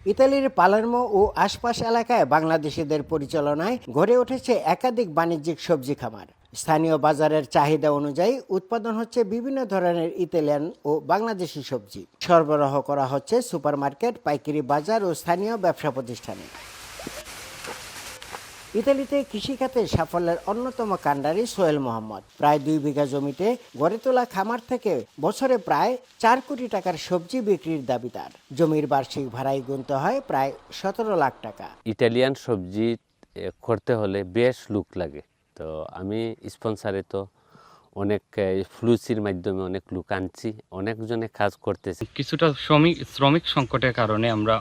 ইতালির পালের্মো ও আশপাশ এলাকায় বাংলাদেশিদের পরিচালনায় গড়ে উঠেছে একাধিক বাণিজ্যিক সবজি খামার। স্থানীয় বাজারের চাহিদা অনুযায়ী উৎপাদন হচ্ছে বিভিন্ন ধরনের ইতালিয়ান ও বাংলাদেশি সবজি। সরবরাহ করা হচ্ছে সুপারমার্কেট, পাইকারি বাজার ও স্থানীয় ব্যবসা প্রতিষ্ঠানে। ইতালিতে কৃষিখাতে সাফল্যের অন্যতম কাণ্ডারি সোহেল মোহাম্মদ। প্রায় 2 বিঘা জমিতে গড়ে তোলা খামার থেকে বছরে প্রায় 4 কোটি টাকার সবজি বিক্রির দাবিদার। জমির বার্ষিক ভাড়াই গুনতে হয় প্রায় 17 লাখ টাকা। ইটালিয়ান সবজি করতে হলে বেশ লোক লাগে, তো আমি স্পন্সারে তো অনেক ফ্লুসির মাধ্যমে অনেক লোক আনছি, অনেকজনে কাজ করতেছি। কিছুটা শ্রমিক সংকটের কারণে আমরা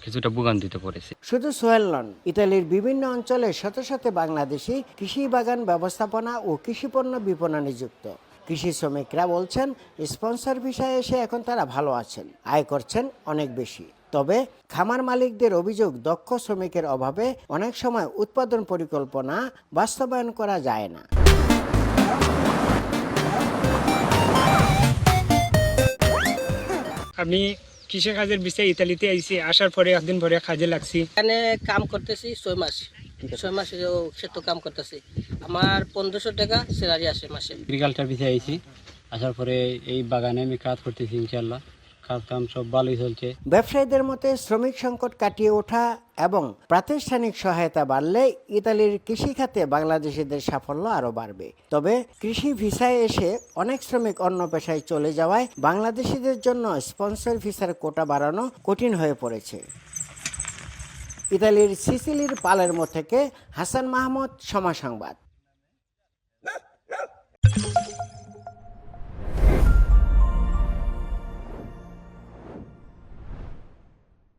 কিছুটা ভোগান্তিতে পড়েছি। শুধু সোহেল নন, ইতালির বিভিন্ন অঞ্চলে শত শত বাংলাদেশি কৃষি বাগান ব্যবস্থাপনা ও কৃষিপণ্য বিপণনে যুক্ত। কৃষি শ্রমিকরা বলছেন, স্পন্সর ভিসায় এসে এখন তারা ভালো আছেন, আয় করছেন অনেক বেশি। তবে খামার মালিকদের অভিযোগ, দক্ষ শ্রমিকের অভাবে অনেক সময় উৎপাদন পরিকল্পনা বাস্তবায়ন করা যায় না। আমি কৃষিকাজের বিষয়ে ইতালিতে আইছি, আসার পরে একদিন পরে কাজে লাগছি। এখানে কাম করতেছি 6 মাস ক্ষেত্র কাম করতেছি। আমার 1500 টাকা স্যালারি আসে মাসে। এগ্রিকালচার বিষয়ে আইছি, আসার পরে এই বাগানে আমি কাজ করতেছি, ইনশাল্লাহ কাজ কাম সব ভালোই চলছে। ব্যবসায়ীদের মতে শ্রমিক সংকট কাটিয়ে ওঠা এবং প্রাতিষ্ঠানিক সহায়তা বাড়লে ইতালির কৃষি খাতে বাংলাদেশিদের সাফল্য আরও বাড়বে। তবে কৃষি ভিসায় এসে অনেক শ্রমিক অন্য পেশায় চলে যাওয়ায় বাংলাদেশিদের জন্য স্পন্সর ভিসার কোটা বাড়ানো কঠিন হয়ে পড়েছে। ইতালির সিসিলির পালের্মো থেকে হাসান মাহমুদ, সময় সংবাদ।